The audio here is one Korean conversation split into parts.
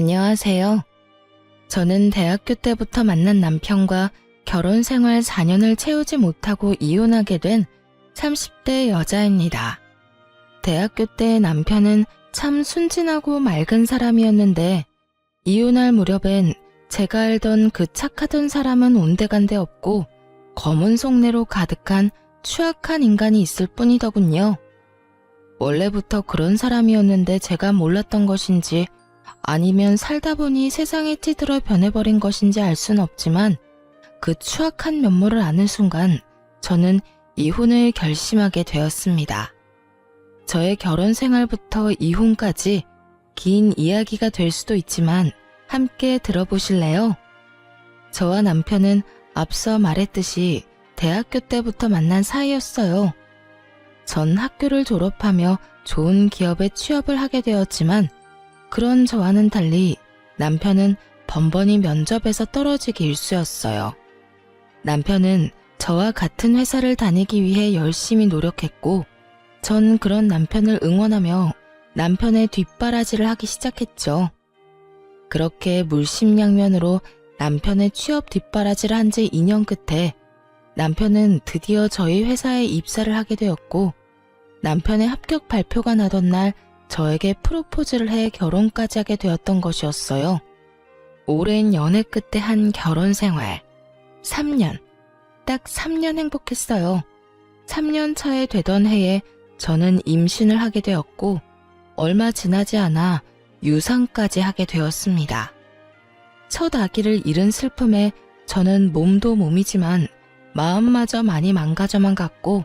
안녕하세요. 저는 대학교 때부터 만난 남편과 결혼 생활 4년을 채우지 못하고 이혼하게 된 30대 여자입니다. 대학교 때 남편은 참 순진하고 맑은 사람이었는데 이혼할 무렵엔 제가 알던 그 착하던 사람은 온데간데 없고 검은 속내로 가득한 추악한 인간이 있을 뿐이더군요. 원래부터 그런 사람이었는데 제가 몰랐던 것인지 아니면 살다 보니 세상에 찌들어 변해버린 것인지 알 순 없지만 그 추악한 면모를 아는 순간 저는 이혼을 결심하게 되었습니다. 저의 결혼 생활부터 이혼까지 긴 이야기가 될 수도 있지만 함께 들어보실래요? 저와 남편은 앞서 말했듯이 대학교 때부터 만난 사이였어요. 전 학교를 졸업하며 좋은 기업에 취업을 하게 되었지만 그런 저와는 달리 남편은 번번이 면접에서 떨어지기 일쑤였어요. 남편은 저와 같은 회사를 다니기 위해 열심히 노력했고 전 그런 남편을 응원하며 남편의 뒷바라지를 하기 시작했죠. 그렇게 물심양면으로 남편의 취업 뒷바라지를 한 지 2년 끝에 남편은 드디어 저희 회사에 입사를 하게 되었고 남편의 합격 발표가 나던 날 저에게 프로포즈를 해 결혼까지 하게 되었던 것이었어요. 오랜 연애 끝에 한 결혼 생활. 3년. 딱 3년 행복했어요. 3년 차에 되던 해에 저는 임신을 하게 되었고 얼마 지나지 않아 유산까지 하게 되었습니다. 첫 아기를 잃은 슬픔에 저는 몸도 몸이지만 마음마저 많이 망가져만 갔고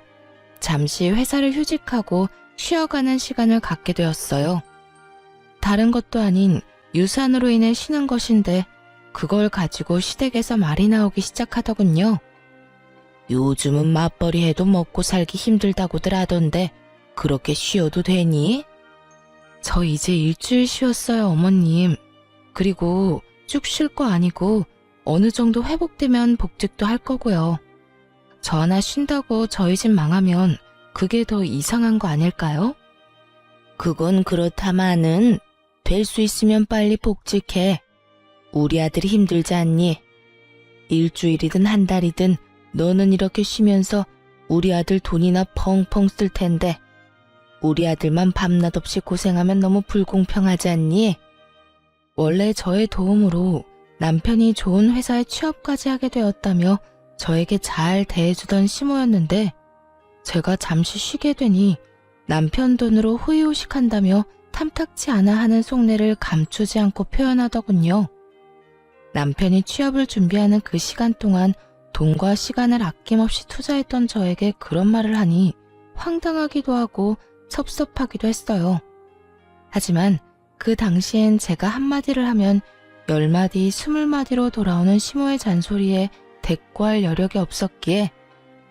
잠시 회사를 휴직하고 쉬어가는 시간을 갖게 되었어요. 다른 것도 아닌 유산으로 인해 쉬는 것인데 그걸 가지고 시댁에서 말이 나오기 시작하더군요. 요즘은 맞벌이 해도 먹고 살기 힘들다고들 하던데 그렇게 쉬어도 되니? 저 이제 일주일 쉬었어요, 어머님. 그리고 쭉 쉴 거 아니고 어느 정도 회복되면 복직도 할 거고요. 저 하나 쉰다고 저희 집 망하면 그게 더 이상한 거 아닐까요? 그건 그렇다마는 될 수 있으면 빨리 복직해. 우리 아들이 힘들지 않니? 일주일이든 한 달이든 너는 이렇게 쉬면서 우리 아들 돈이나 펑펑 쓸 텐데 우리 아들만 밤낮 없이 고생하면 너무 불공평하지 않니? 원래 저의 도움으로 남편이 좋은 회사에 취업까지 하게 되었다며 저에게 잘 대해주던 시모였는데 제가 잠시 쉬게 되니 남편 돈으로 호의호식한다며 탐탁치 않아 하는 속내를 감추지 않고 표현하더군요. 남편이 취업을 준비하는 그 시간 동안 돈과 시간을 아낌없이 투자했던 저에게 그런 말을 하니 황당하기도 하고 섭섭하기도 했어요. 하지만 그 당시엔 제가 한마디를 하면 10마디, 20마디로 돌아오는 시모의 잔소리에 대꾸할 여력이 없었기에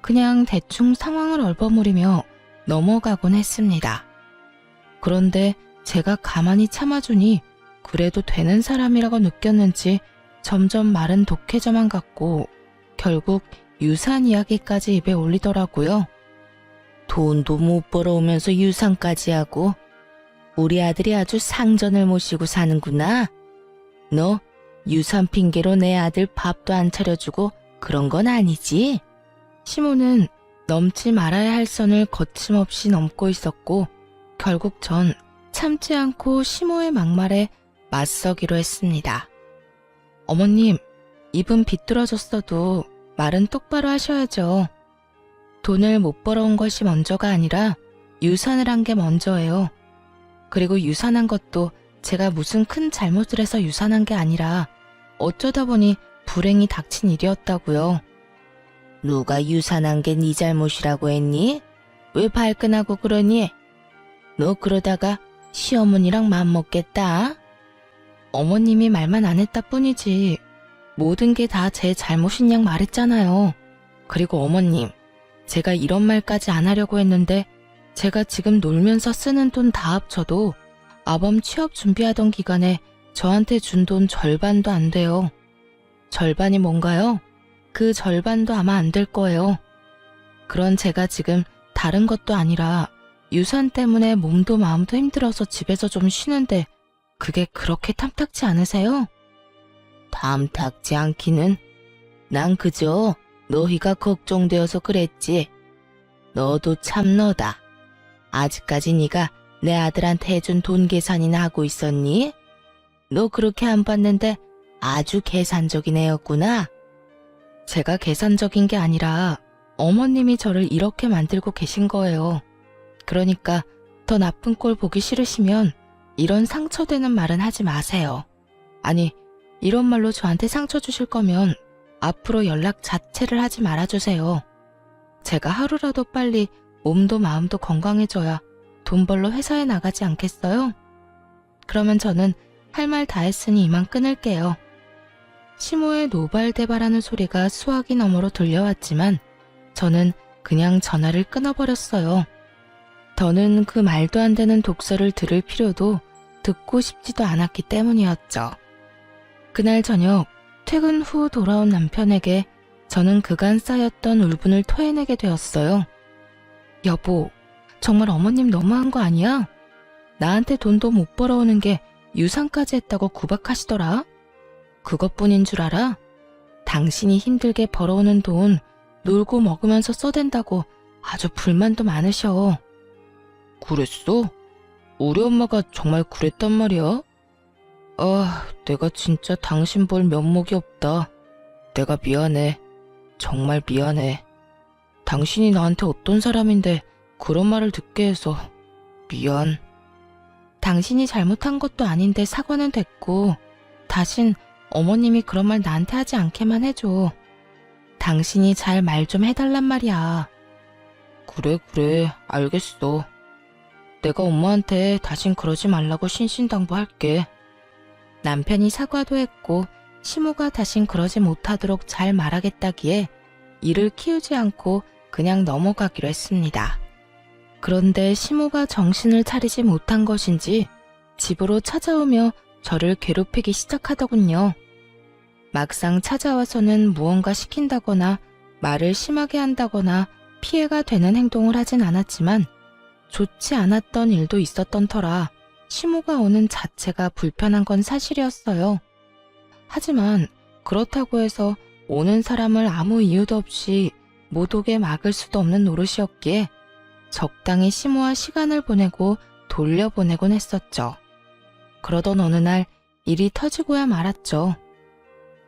그냥 대충 상황을 얼버무리며 넘어가곤 했습니다. 그런데 제가 가만히 참아주니 그래도 되는 사람이라고 느꼈는지 점점 말은 독해져만 갔고 결국 유산 이야기까지 입에 올리더라고요. 돈도 못 벌어오면서 유산까지 하고 우리 아들이 아주 상전을 모시고 사는구나. 너 유산 핑계로 내 아들 밥도 안 차려주고 그런 건 아니지? 시모는 넘지 말아야 할 선을 거침없이 넘고 있었고 결국 전 참지 않고 시모의 막말에 맞서기로 했습니다. 어머님, 입은 비뚤어졌어도 말은 똑바로 하셔야죠. 돈을 못 벌어온 것이 먼저가 아니라 유산을 한 게 먼저예요. 그리고 유산한 것도 제가 무슨 큰 잘못을 해서 유산한 게 아니라 어쩌다 보니 불행이 닥친 일이었다고요. 누가 유산한 게 네 잘못이라고 했니? 왜 발끈하고 그러니? 너 그러다가 시어머니랑 맘먹겠다. 어머님이 말만 안 했다 뿐이지 모든 게 다 제 잘못인 양 말했잖아요. 그리고 어머님, 제가 이런 말까지 안 하려고 했는데 제가 지금 놀면서 쓰는 돈 다 합쳐도 아범 취업 준비하던 기간에 저한테 준 돈 절반도 안 돼요. 절반이 뭔가요? 그 절반도 아마 안 될 거예요. 그런 제가 지금 다른 것도 아니라 유산 때문에 몸도 마음도 힘들어서 집에서 좀 쉬는데 그게 그렇게 탐탁지 않으세요? 탐탁지 않기는? 난 그저 너희가 걱정되어서 그랬지. 너도 참 너다. 아직까지 네가 내 아들한테 해준 돈 계산이나 하고 있었니? 너 그렇게 안 봤는데 아주 계산적인 애였구나. 제가 계산적인 게 아니라 어머님이 저를 이렇게 만들고 계신 거예요. 그러니까 더 나쁜 꼴 보기 싫으시면 이런 상처되는 말은 하지 마세요. 아니, 이런 말로 저한테 상처 주실 거면 앞으로 연락 자체를 하지 말아주세요. 제가 하루라도 빨리 몸도 마음도 건강해져야 돈 벌러 회사에 나가지 않겠어요? 그러면 저는 할 말 다 했으니 이만 끊을게요. 시모의 노발대발하는 소리가 수화기 너머로 들려왔지만 저는 그냥 전화를 끊어버렸어요. 더는 그 말도 안 되는 독설을 들을 필요도 듣고 싶지도 않았기 때문이었죠. 그날 저녁 퇴근 후 돌아온 남편에게 저는 그간 쌓였던 울분을 토해내게 되었어요. 여보, 정말 어머님 너무한 거 아니야? 나한테 돈도 못 벌어오는 게 유산까지 했다고 구박하시더라. 그것뿐인 줄 알아? 당신이 힘들게 벌어오는 돈 놀고 먹으면서 써댄다고 아주 불만도 많으셔. 그랬어? 우리 엄마가 정말 그랬단 말이야? 아, 내가 진짜 당신 볼 면목이 없다. 내가 미안해. 정말 미안해. 당신이 나한테 어떤 사람인데 그런 말을 듣게 해서 미안. 당신이 잘못한 것도 아닌데 사과는 됐고 다신 어머님이 그런 말 나한테 하지 않게만 해줘. 당신이 잘 말 좀 해달란 말이야. 그래, 알겠어. 내가 엄마한테 다신 그러지 말라고 신신당부할게. 남편이 사과도 했고 시모가 다신 그러지 못하도록 잘 말하겠다기에 이를 키우지 않고 그냥 넘어가기로 했습니다. 그런데 시모가 정신을 차리지 못한 것인지 집으로 찾아오며 저를 괴롭히기 시작하더군요. 막상 찾아와서는 무언가 시킨다거나 말을 심하게 한다거나 피해가 되는 행동을 하진 않았지만 좋지 않았던 일도 있었던 터라 시모가 오는 자체가 불편한 건 사실이었어요. 하지만 그렇다고 해서 오는 사람을 아무 이유도 없이 못 오게 막을 수도 없는 노릇이었기에 적당히 시모와 시간을 보내고 돌려보내곤 했었죠. 그러던 어느 날 일이 터지고야 말았죠.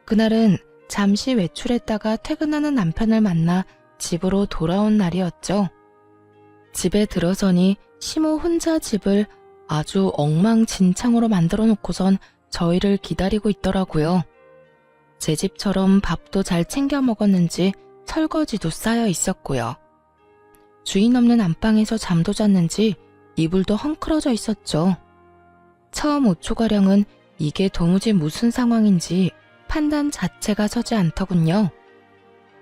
그날은 잠시 외출했다가 퇴근하는 남편을 만나 집으로 돌아온 날이었죠. 집에 들어서니 시모 혼자 집을 아주 엉망진창으로 만들어 놓고선 저희를 기다리고 있더라고요. 제 집처럼 밥도 잘 챙겨 먹었는지 설거지도 쌓여 있었고요. 주인 없는 안방에서 잠도 잤는지 이불도 헝클어져 있었죠. 처음 5초가량은 이게 도무지 무슨 상황인지 판단 자체가 서지 않더군요.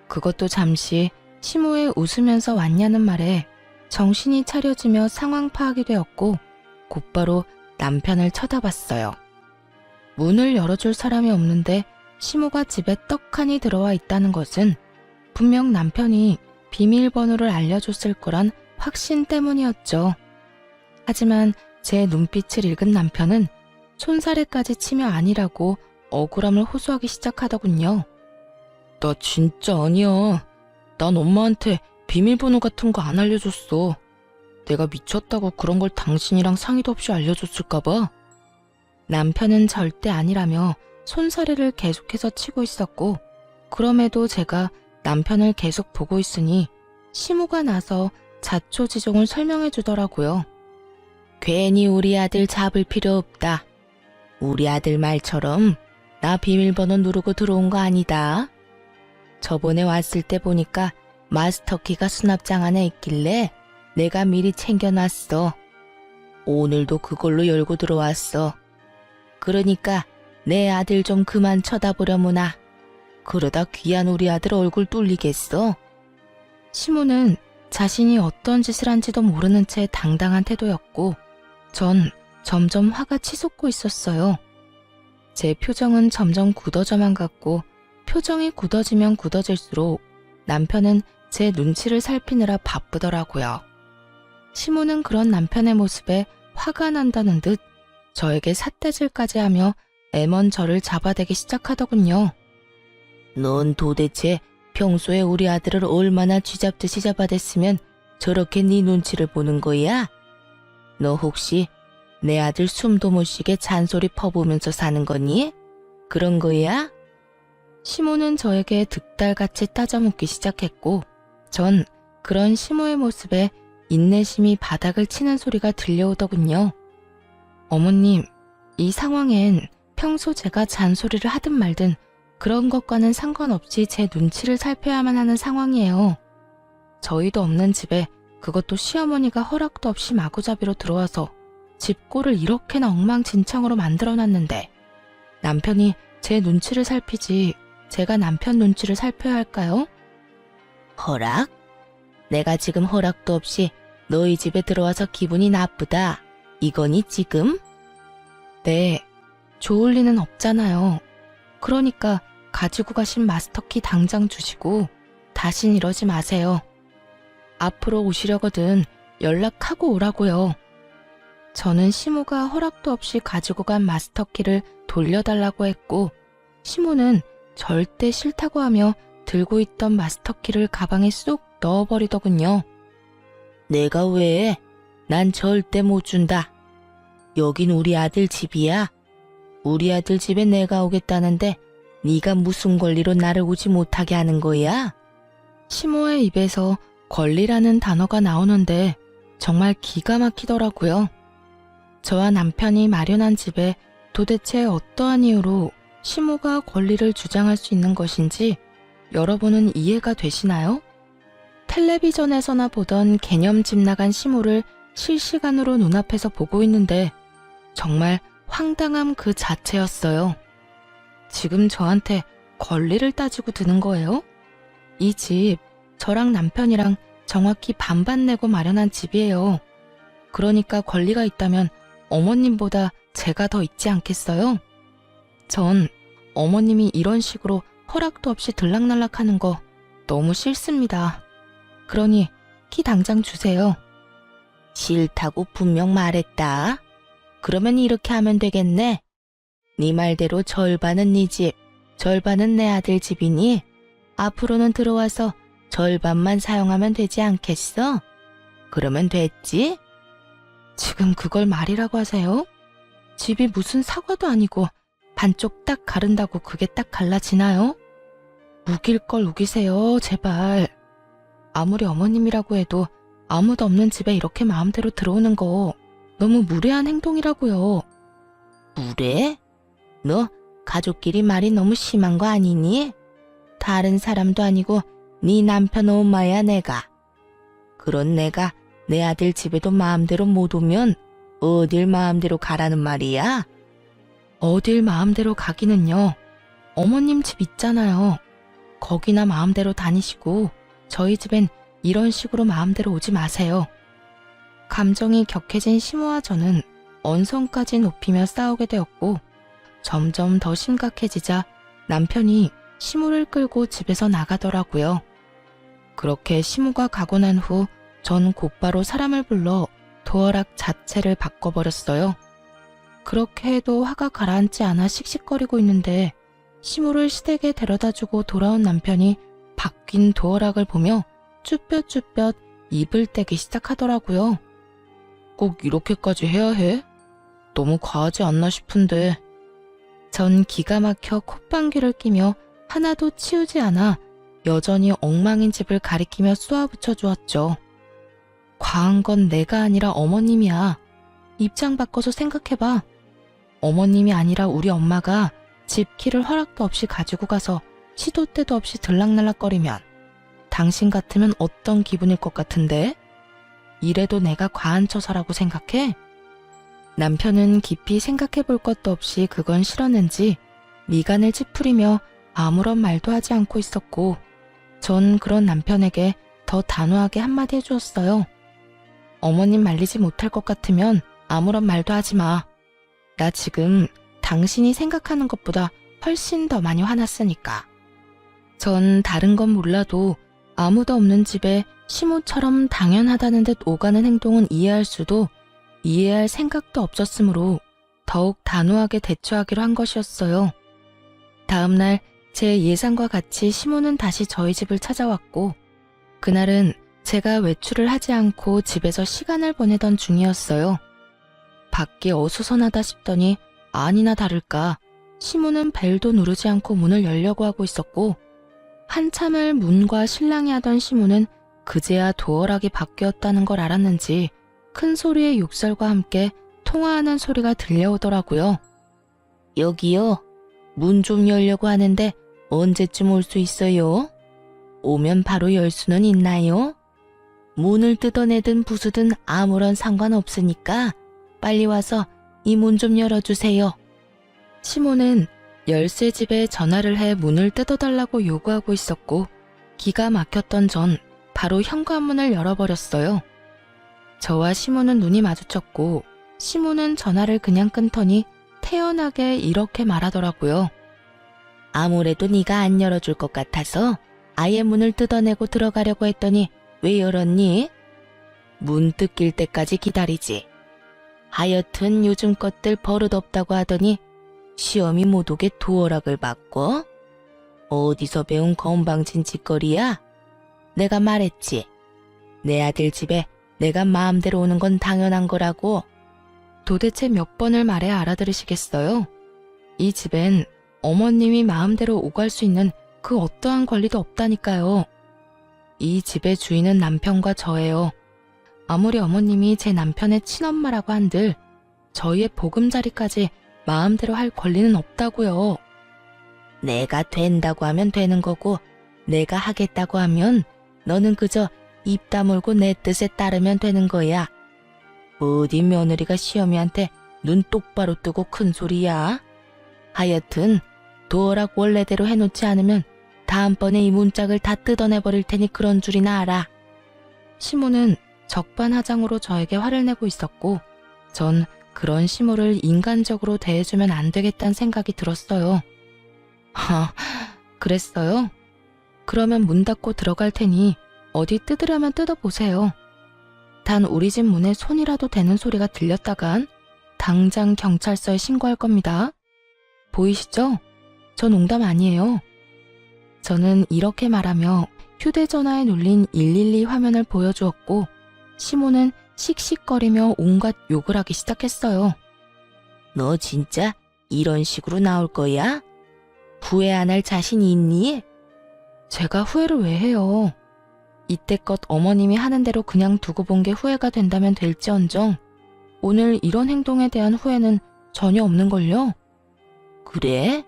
그것도 잠시 시모의 웃으면서 왔냐는 말에 정신이 차려지며 상황 파악이 되었고 곧바로 남편을 쳐다봤어요. 문을 열어줄 사람이 없는데 시모가 집에 떡하니 들어와 있다는 것은 분명 남편이 비밀번호를 알려줬을 거란 확신 때문이었죠. 하지만 제 눈빛을 읽은 남편은 손사래까지 치며 아니라고 억울함을 호소하기 시작하더군요. 나 진짜 아니야. 난 엄마한테 비밀번호 같은 거 안 알려줬어. 내가 미쳤다고 그런 걸 당신이랑 상의도 없이 알려줬을까봐. 남편은 절대 아니라며 손사래를 계속해서 치고 있었고 그럼에도 제가 남편을 계속 보고 있으니 시모가 나서 자초지종을 설명해 주더라고요. 괜히 우리 아들 잡을 필요 없다. 우리 아들 말처럼 나 비밀번호 누르고 들어온 거 아니다. 저번에 왔을 때 보니까 마스터키가 수납장 안에 있길래 내가 미리 챙겨놨어. 오늘도 그걸로 열고 들어왔어. 그러니까 내 아들 좀 그만 쳐다보려무나. 그러다 귀한 우리 아들 얼굴 뚫리겠어. 시모는 자신이 어떤 짓을 한지도 모르는 채 당당한 태도였고 전 점점 화가 치솟고 있었어요. 제 표정은 점점 굳어져만 갔고 표정이 굳어지면 굳어질수록 남편은 제 눈치를 살피느라 바쁘더라고요. 시모는 그런 남편의 모습에 화가 난다는 듯 저에게 삿대질까지 하며 애먼 저를 잡아대기 시작하더군요. 넌 도대체 평소에 우리 아들을 얼마나 쥐잡듯이 잡아댔으면 저렇게 네 눈치를 보는 거야? 너 혹시 내 아들 숨도 못 쉬게 잔소리 퍼부으면서 사는 거니? 그런 거야? 시모는 저에게 득달같이 따져묻기 시작했고 전 그런 시모의 모습에 인내심이 바닥을 치는 소리가 들려오더군요. 어머님, 이 상황엔 평소 제가 잔소리를 하든 말든 그런 것과는 상관없이 제 눈치를 살펴야만 하는 상황이에요. 저희도 없는 집에 그것도 시어머니가 허락도 없이 마구잡이로 들어와서 집꼴을 이렇게나 엉망진창으로 만들어놨는데 남편이 제 눈치를 살피지 제가 남편 눈치를 살펴야 할까요? 허락? 내가 지금 허락도 없이 너희 집에 들어와서 기분이 나쁘다. 이거니 지금? 네, 좋을 리는 없잖아요. 그러니까 가지고 가신 마스터키 당장 주시고 다신 이러지 마세요. 앞으로 오시려거든 연락하고 오라고요. 저는 시모가 허락도 없이 가지고 간 마스터키를 돌려달라고 했고 시모는 절대 싫다고 하며 들고 있던 마스터키를 가방에 쏙 넣어버리더군요. 내가 왜? 난 절대 못 준다. 여긴 우리 아들 집이야. 우리 아들 집에 내가 오겠다는데 네가 무슨 권리로 나를 오지 못하게 하는 거야? 시모의 입에서 권리라는 단어가 나오는데 정말 기가 막히더라고요. 저와 남편이 마련한 집에 도대체 어떠한 이유로 시모가 권리를 주장할 수 있는 것인지 여러분은 이해가 되시나요? 텔레비전에서나 보던 개념집 나간 시모를 실시간으로 눈앞에서 보고 있는데 정말 황당함 그 자체였어요. 지금 저한테 권리를 따지고 드는 거예요? 이 집, 저랑 남편이랑 정확히 반반 내고 마련한 집이에요. 그러니까 권리가 있다면 어머님보다 제가 더 있지 않겠어요? 전 어머님이 이런 식으로 허락도 없이 들락날락하는 거 너무 싫습니다. 그러니 키 당장 주세요. 싫다고 분명 말했다. 그러면 이렇게 하면 되겠네. 네 말대로 절반은 네 집, 절반은 내 아들 집이니 앞으로는 들어와서 절반만 사용하면 되지 않겠어? 그러면 됐지? 지금 그걸 말이라고 하세요? 집이 무슨 사과도 아니고 반쪽 딱 가른다고 그게 딱 갈라지나요? 우길 걸 우기세요, 제발. 아무리 어머님이라고 해도 아무도 없는 집에 이렇게 마음대로 들어오는 거 너무 무례한 행동이라고요. 무례? 너 가족끼리 말이 너무 심한 거 아니니? 다른 사람도 아니고 네 남편 엄마야 내가. 그런 내가 내 아들 집에도 마음대로 못 오면 어딜 마음대로 가라는 말이야? 어딜 마음대로 가기는요. 어머님 집 있잖아요. 거기나 마음대로 다니시고 저희 집엔 이런 식으로 마음대로 오지 마세요. 감정이 격해진 시모와 저는 언성까지 높이며 싸우게 되었고 점점 더 심각해지자 남편이 시모를 끌고 집에서 나가더라고요. 그렇게 시모가 가고 난 후 전 곧바로 사람을 불러 도어락 자체를 바꿔버렸어요. 그렇게 해도 화가 가라앉지 않아 씩씩거리고 있는데 시모를 시댁에 데려다주고 돌아온 남편이 바뀐 도어락을 보며 쭈뼛쭈뼛 입을 떼기 시작하더라고요. 꼭 이렇게까지 해야 해? 너무 과하지 않나 싶은데. 전 기가 막혀 콧방귀를 끼며 하나도 치우지 않아 여전히 엉망인 집을 가리키며 쏘아붙여 주었죠. 과한 건 내가 아니라 어머님이야. 입장 바꿔서 생각해봐. 어머님이 아니라 우리 엄마가 집 키를 허락도 없이 가지고 가서 시도 때도 없이 들락날락거리면 당신 같으면 어떤 기분일 것 같은데? 이래도 내가 과한 처사라고 생각해? 남편은 깊이 생각해 볼 것도 없이 그건 싫었는지 미간을 찌푸리며 아무런 말도 하지 않고 있었고 전 그런 남편에게 더 단호하게 한마디 해주었어요. 어머님 말리지 못할 것 같으면 아무런 말도 하지 마. 나 지금 당신이 생각하는 것보다 훨씬 더 많이 화났으니까. 전 다른 건 몰라도 아무도 없는 집에 시모처럼 당연하다는 듯 오가는 행동은 이해할 수도 이해할 생각도 없었으므로 더욱 단호하게 대처하기로 한 것이었어요. 다음 날 제 예상과 같이 시모는 다시 저희 집을 찾아왔고, 그날은 제가 외출을 하지 않고 집에서 시간을 보내던 중이었어요. 밖이 어수선하다 싶더니 아니나 다를까 시모는 벨도 누르지 않고 문을 열려고 하고 있었고, 한참을 문과 실랑이 하던 시모는 그제야 도어락이 바뀌었다는 걸 알았는지 큰 소리의 욕설과 함께 통화하는 소리가 들려오더라고요. 여기요. 문 좀 열려고 하는데 언제쯤 올 수 있어요? 오면 바로 열 수는 있나요? 문을 뜯어내든 부수든 아무런 상관없으니까 빨리 와서 이 문 좀 열어주세요. 시모는 열쇠집에 전화를 해 문을 뜯어달라고 요구하고 있었고, 기가 막혔던 전 바로 현관문을 열어버렸어요. 저와 시모는 눈이 마주쳤고, 시모는 전화를 그냥 끊더니 태연하게 이렇게 말하더라고요. 아무래도 네가 안 열어줄 것 같아서 아예 문을 뜯어내고 들어가려고 했더니 왜 열었니? 문 뜯길 때까지 기다리지. 하여튼 요즘 것들 버릇없다고 하더니 시험이 못 오게 도어락을 바꿔? 어디서 배운 건방진 짓거리야? 내가 말했지. 내 아들 집에 내가 마음대로 오는 건 당연한 거라고. 도대체 몇 번을 말해야 알아들으시겠어요? 이 집엔 어머님이 마음대로 오갈 수 있는 그 어떠한 권리도 없다니까요. 이 집의 주인은 남편과 저예요. 아무리 어머님이 제 남편의 친엄마라고 한들 저희의 보금자리까지 마음대로 할 권리는 없다고요. 내가 된다고 하면 되는 거고, 내가 하겠다고 하면 너는 그저 입 다물고 내 뜻에 따르면 되는 거야. 어디 며느리가 시어미한테 눈 똑바로 뜨고 큰 소리야. 하여튼 도어락 원래대로 해놓지 않으면 다음번에 이 문짝을 다 뜯어내버릴 테니 그런 줄이나 알아. 시모는 적반하장으로 저에게 화를 내고 있었고, 전 그런 시모를 인간적으로 대해주면 안 되겠다는 생각이 들었어요. 그랬어요? 그러면 문 닫고 들어갈 테니 어디 뜯으려면 뜯어보세요. 단 우리 집 문에 손이라도 대는 소리가 들렸다간 당장 경찰서에 신고할 겁니다. 보이시죠? 저 농담 아니에요. 저는 이렇게 말하며 휴대전화에 눌린 112 화면을 보여주었고, 시모는 씩씩거리며 온갖 욕을 하기 시작했어요. 너 진짜 이런 식으로 나올 거야? 후회 안 할 자신이 있니? 제가 후회를 왜 해요? 이때껏 어머님이 하는 대로 그냥 두고 본 게 후회가 된다면 될지언정 오늘 이런 행동에 대한 후회는 전혀 없는걸요? 그래?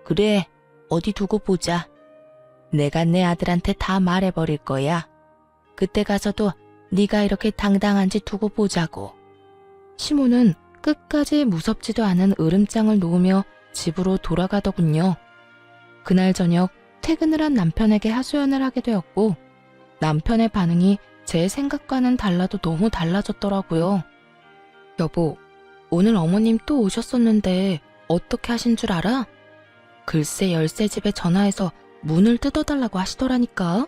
그래, 어디 두고 보자. 내가 내 아들한테 다 말해버릴 거야. 그때 가서도 네가 이렇게 당당한지 두고 보자고. 시모는 끝까지 무섭지도 않은 으름장을 놓으며 집으로 돌아가더군요. 그날 저녁 퇴근을 한 남편에게 하소연을 하게 되었고, 남편의 반응이 제 생각과는 달라도 너무 달라졌더라고요. 여보, 오늘 어머님 또 오셨었는데 어떻게 하신 줄 알아? 글쎄 열쇠집에 전화해서 문을 뜯어달라고 하시더라니까.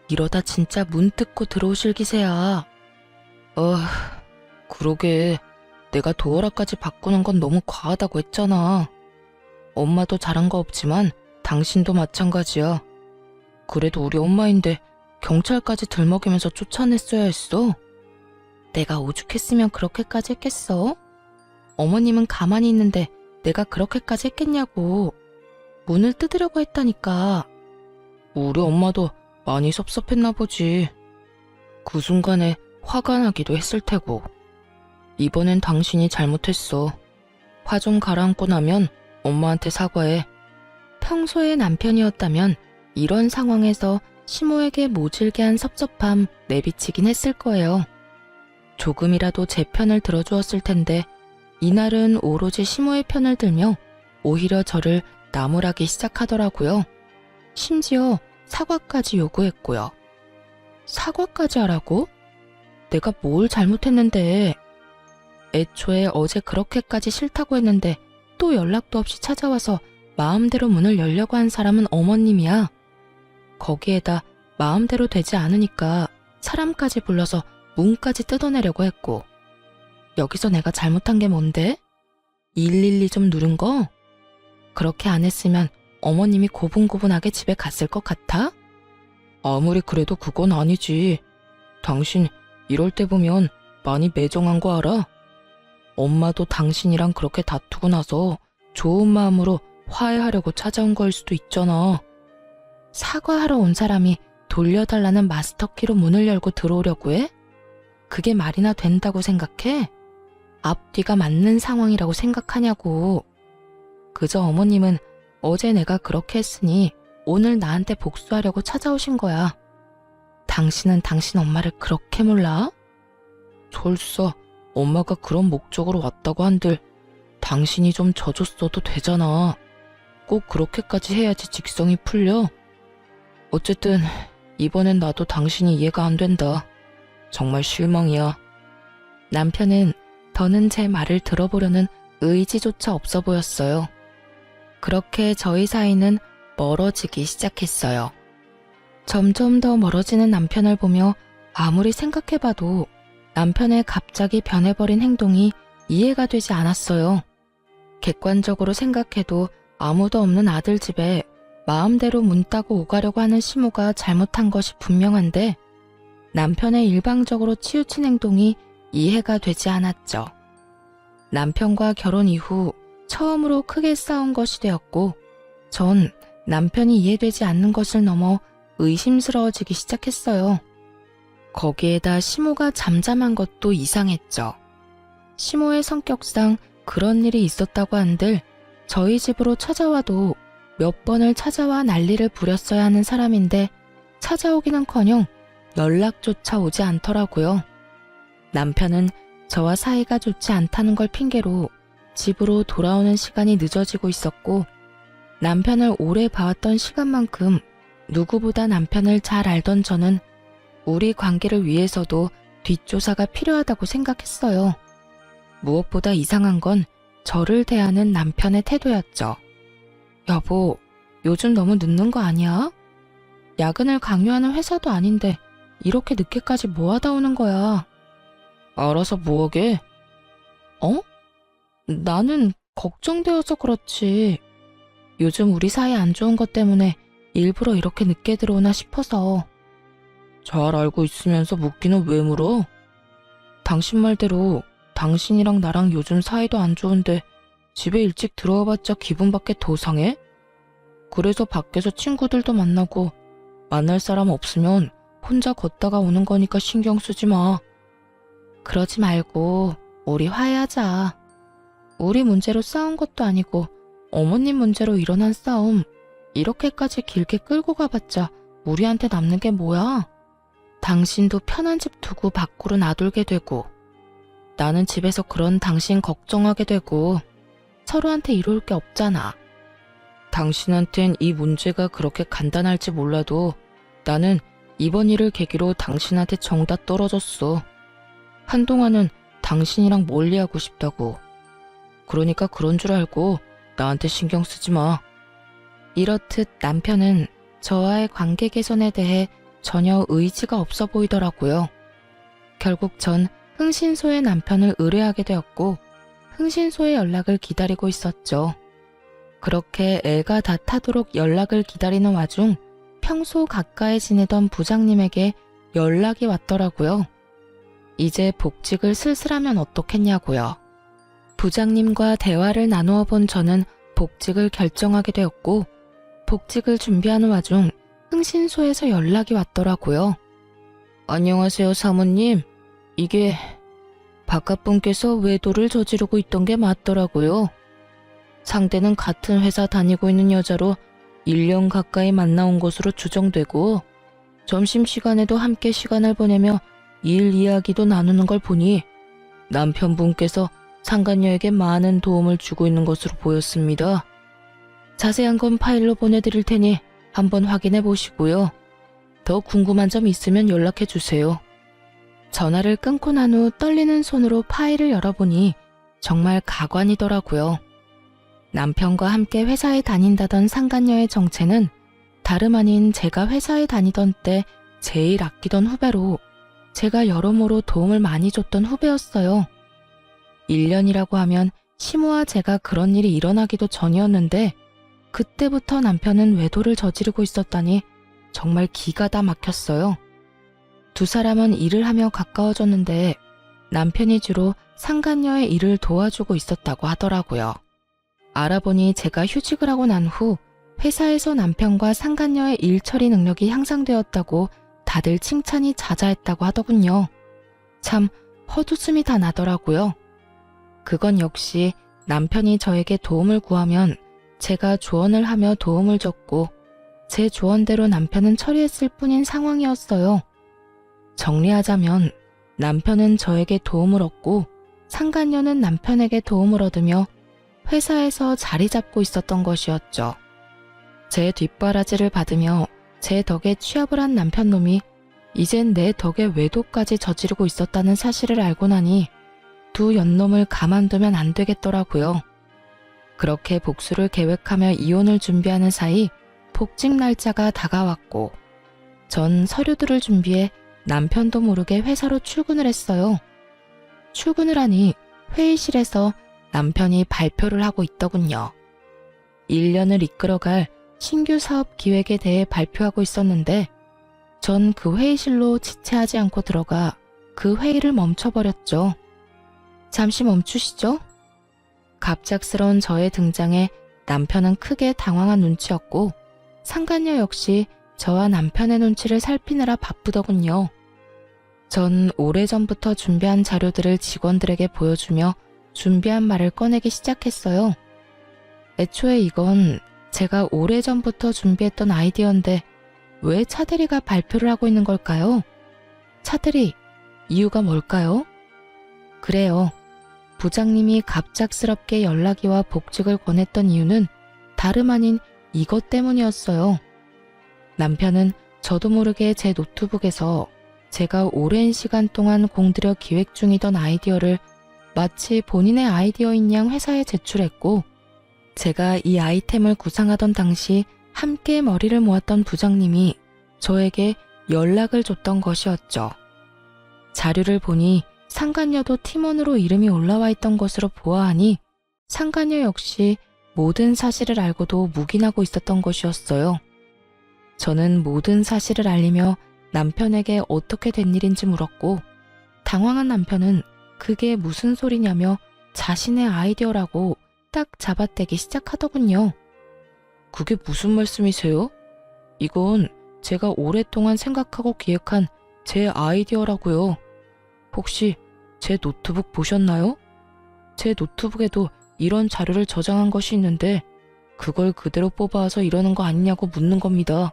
이러다 진짜 문 뜯고 들어오실 기세야. 그러게 내가 도어락까지 바꾸는 건 너무 과하다고 했잖아. 엄마도 잘한 거 없지만 당신도 마찬가지야. 그래도 우리 엄마인데 경찰까지 들먹이면서 쫓아냈어야 했어. 내가 오죽했으면 그렇게까지 했겠어? 어머님은 가만히 있는데 내가 그렇게까지 했겠냐고. 문을 뜯으려고 했다니까. 우리 엄마도 많이 섭섭했나 보지. 그 순간에 화가 나기도 했을 테고. 이번엔 당신이 잘못했어. 화 좀 가라앉고 나면 엄마한테 사과해. 평소의 남편이었다면 이런 상황에서 시모에게 모질게 한 섭섭함 내비치긴 했을 거예요. 조금이라도 제 편을 들어주었을 텐데 이날은 오로지 시모의 편을 들며 오히려 저를 나무라기 시작하더라고요. 심지어 사과까지 요구했고요. 사과까지 하라고? 내가 뭘 잘못했는데. 애초에 어제 그렇게까지 싫다고 했는데 또 연락도 없이 찾아와서 마음대로 문을 열려고 한 사람은 어머님이야. 거기에다 마음대로 되지 않으니까 사람까지 불러서 문까지 뜯어내려고 했고. 여기서 내가 잘못한 게 뭔데? 112 좀 누른 거? 그렇게 안 했으면 어머님이 고분고분하게 집에 갔을 것 같아? 아무리 그래도 그건 아니지. 당신 이럴 때 보면 많이 매정한 거 알아? 엄마도 당신이랑 그렇게 다투고 나서 좋은 마음으로 화해하려고 찾아온 거일 수도 있잖아. 사과하러 온 사람이 돌려달라는 마스터키로 문을 열고 들어오려고 해? 그게 말이나 된다고 생각해? 앞뒤가 맞는 상황이라고 생각하냐고. 그저 어머님은 어제 내가 그렇게 했으니 오늘 나한테 복수하려고 찾아오신 거야. 당신은 당신 엄마를 그렇게 몰라? 설사 엄마가 그런 목적으로 왔다고 한들 당신이 좀 져줬어도 되잖아. 꼭 그렇게까지 해야지 직성이 풀려. 어쨌든 이번엔 나도 당신이 이해가 안 된다. 정말 실망이야. 남편은 더는 제 말을 들어보려는 의지조차 없어 보였어요. 그렇게 저희 사이는 멀어지기 시작했어요. 점점 더 멀어지는 남편을 보며 아무리 생각해봐도 남편의 갑자기 변해버린 행동이 이해가 되지 않았어요. 객관적으로 생각해도 아무도 없는 아들 집에 마음대로 문 따고 오가려고 하는 시모가 잘못한 것이 분명한데 남편의 일방적으로 치우친 행동이 이해가 되지 않았죠. 남편과 결혼 이후 처음으로 크게 싸운 것이 되었고 전 남편이 이해되지 않는 것을 넘어 의심스러워지기 시작했어요. 거기에다 시모가 잠잠한 것도 이상했죠. 시모의 성격상 그런 일이 있었다고 한들 저희 집으로 찾아와도 몇 번을 찾아와 난리를 부렸어야 하는 사람인데 찾아오기는커녕 연락조차 오지 않더라고요. 남편은 저와 사이가 좋지 않다는 걸 핑계로 집으로 돌아오는 시간이 늦어지고 있었고 남편을 오래 봐왔던 시간만큼 누구보다 남편을 잘 알던 저는 우리 관계를 위해서도 뒷조사가 필요하다고 생각했어요. 무엇보다 이상한 건 저를 대하는 남편의 태도였죠. 여보, 요즘 너무 늦는 거 아니야? 야근을 강요하는 회사도 아닌데 이렇게 늦게까지 뭐 하다 오는 거야? 알아서 뭐하게? 어? 나는 걱정되어서 그렇지. 요즘 우리 사이 안 좋은 것 때문에 일부러 이렇게 늦게 들어오나 싶어서. 잘 알고 있으면서 묻기는 왜 물어? 당신 말대로 당신이랑 나랑 요즘 사이도 안 좋은데 집에 일찍 들어와봤자 기분밖에 더 상해? 그래서 밖에서 친구들도 만나고 만날 사람 없으면 혼자 걷다가 오는 거니까 신경 쓰지 마. 그러지 말고 우리 화해하자. 우리 문제로 싸운 것도 아니고 어머님 문제로 일어난 싸움 이렇게까지 길게 끌고 가봤자 우리한테 남는 게 뭐야? 당신도 편한 집 두고 밖으로 나돌게 되고 나는 집에서 그런 당신 걱정하게 되고 서로한테 이로울 게 없잖아. 당신한텐 이 문제가 그렇게 간단할지 몰라도 나는 이번 일을 계기로 당신한테 정다 떨어졌어. 한동안은 당신이랑 멀리하고 싶다고. 그러니까 그런 줄 알고 나한테 신경 쓰지 마. 이렇듯 남편은 저와의 관계 개선에 대해 전혀 의지가 없어 보이더라고요. 결국 전 흥신소의 남편을 의뢰하게 되었고 흥신소의 연락을 기다리고 있었죠. 그렇게 애가 다 타도록 연락을 기다리는 와중 평소 가까이 지내던 부장님에게 연락이 왔더라고요. 이제 복직을 슬슬하면 어떻겠냐고요. 부장님과 대화를 나누어 본 저는 복직을 결정하게 되었고 복직을 준비하는 와중 흥신소에서 연락이 왔더라고요. 안녕하세요, 사모님. 이게 바깥분께서 외도를 저지르고 있던 게 맞더라고요. 상대는 같은 회사 다니고 있는 여자로 1년 가까이 만나온 것으로 추정되고 점심시간에도 함께 시간을 보내며 일 이야기도 나누는 걸 보니 남편분께서 상간녀에게 많은 도움을 주고 있는 것으로 보였습니다. 자세한 건 파일로 보내드릴 테니 한번 확인해 보시고요. 더 궁금한 점 있으면 연락해 주세요. 전화를 끊고 난 후 떨리는 손으로 파일을 열어보니 정말 가관이더라고요. 남편과 함께 회사에 다닌다던 상간녀의 정체는 다름 아닌 제가 회사에 다니던 때 제일 아끼던 후배로 제가 여러모로 도움을 많이 줬던 후배였어요. 1년이라고 하면 시모와 제가 그런 일이 일어나기도 전이었는데 그때부터 남편은 외도를 저지르고 있었다니 정말 기가 다 막혔어요. 두 사람은 일을 하며 가까워졌는데 남편이 주로 상간녀의 일을 도와주고 있었다고 하더라고요. 알아보니 제가 휴직을 하고 난 후 회사에서 남편과 상간녀의 일 처리 능력이 향상되었다고 다들 칭찬이 자자했다고 하더군요. 참 헛웃음이 다 나더라고요. 그건 역시 남편이 저에게 도움을 구하면 제가 조언을 하며 도움을 줬고 제 조언대로 남편은 처리했을 뿐인 상황이었어요. 정리하자면 남편은 저에게 도움을 얻고 상간녀는 남편에게 도움을 얻으며 회사에서 자리 잡고 있었던 것이었죠. 제 뒷바라지를 받으며 제 덕에 취업을 한 남편놈이 이젠 내 덕에 외도까지 저지르고 있었다는 사실을 알고 나니 두 연놈을 가만두면 안 되겠더라고요. 그렇게 복수를 계획하며 이혼을 준비하는 사이 복직 날짜가 다가왔고 전 서류들을 준비해 남편도 모르게 회사로 출근을 했어요. 출근을 하니 회의실에서 남편이 발표를 하고 있더군요. 1년을 이끌어갈 신규 사업 기획에 대해 발표하고 있었는데 전 그 회의실로 지체하지 않고 들어가 그 회의를 멈춰버렸죠. 잠시 멈추시죠? 갑작스러운 저의 등장에 남편은 크게 당황한 눈치였고 상간녀 역시 저와 남편의 눈치를 살피느라 바쁘더군요. 전 오래전부터 준비한 자료들을 직원들에게 보여주며 준비한 말을 꺼내기 시작했어요. 애초에 이건 제가 오래전부터 준비했던 아이디어인데 왜 차대리가 발표를 하고 있는 걸까요? 차대리, 이유가 뭘까요? 그래요. 부장님이 갑작스럽게 연락이와 복직을 권했던 이유는 다름 아닌 이것 때문이었어요. 남편은 저도 모르게 제 노트북에서 제가 오랜 시간 동안 공들여 기획 중이던 아이디어를 마치 본인의 아이디어인 양 회사에 제출했고 제가 이 아이템을 구상하던 당시 함께 머리를 모았던 부장님이 저에게 연락을 줬던 것이었죠. 자료를 보니 상간녀도 팀원으로 이름이 올라와 있던 것으로 보아하니 상간녀 역시 모든 사실을 알고도 묵인하고 있었던 것이었어요. 저는 모든 사실을 알리며 남편에게 어떻게 된 일인지 물었고 당황한 남편은 그게 무슨 소리냐며 자신의 아이디어라고 딱 잡아떼기 시작하더군요. 그게 무슨 말씀이세요? 이건 제가 오랫동안 생각하고 기획한 제 아이디어라고요. 혹시 제 노트북 보셨나요? 제 노트북에도 이런 자료를 저장한 것이 있는데 그걸 그대로 뽑아와서 이러는 거 아니냐고 묻는 겁니다.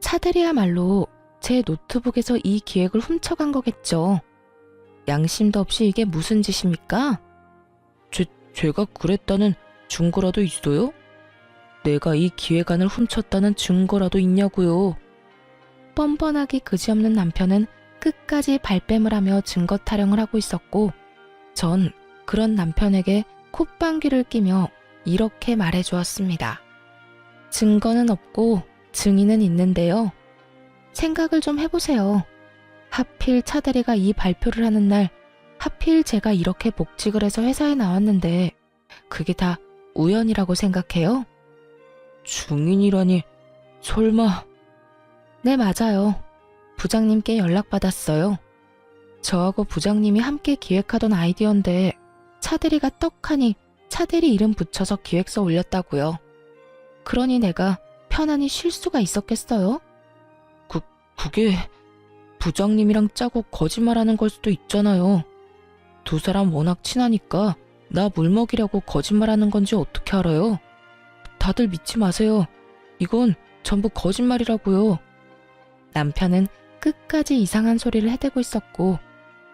차대리야말로 제 노트북에서 이 기획을 훔쳐간 거겠죠. 양심도 없이 이게 무슨 짓입니까? 제가 그랬다는 증거라도 있어요? 내가 이 기획안을 훔쳤다는 증거라도 있냐고요. 뻔뻔하기 그지없는 남편은 끝까지 발뺌을 하며 증거 타령을 하고 있었고 전 그런 남편에게 콧방귀를 끼며 이렇게 말해주었습니다. 증거는 없고 증인은 있는데요. 생각을 좀 해보세요. 하필 차대리가 이 발표를 하는 날 하필 제가 이렇게 복직을 해서 회사에 나왔는데 그게 다 우연이라고 생각해요? 증인이라니 설마... 네, 맞아요. 부장님께 연락받았어요. 저하고 부장님이 함께 기획하던 아이디어인데 차대리가 떡하니 차대리 이름 붙여서 기획서 올렸다고요. 그러니 내가 편안히 쉴 수가 있었겠어요? 그게 부장님이랑 짜고 거짓말하는 걸 수도 있잖아요. 두 사람 워낙 친하니까 나 물먹이려고 거짓말하는 건지 어떻게 알아요? 다들 믿지 마세요. 이건 전부 거짓말이라고요. 남편은 끝까지 이상한 소리를 해대고 있었고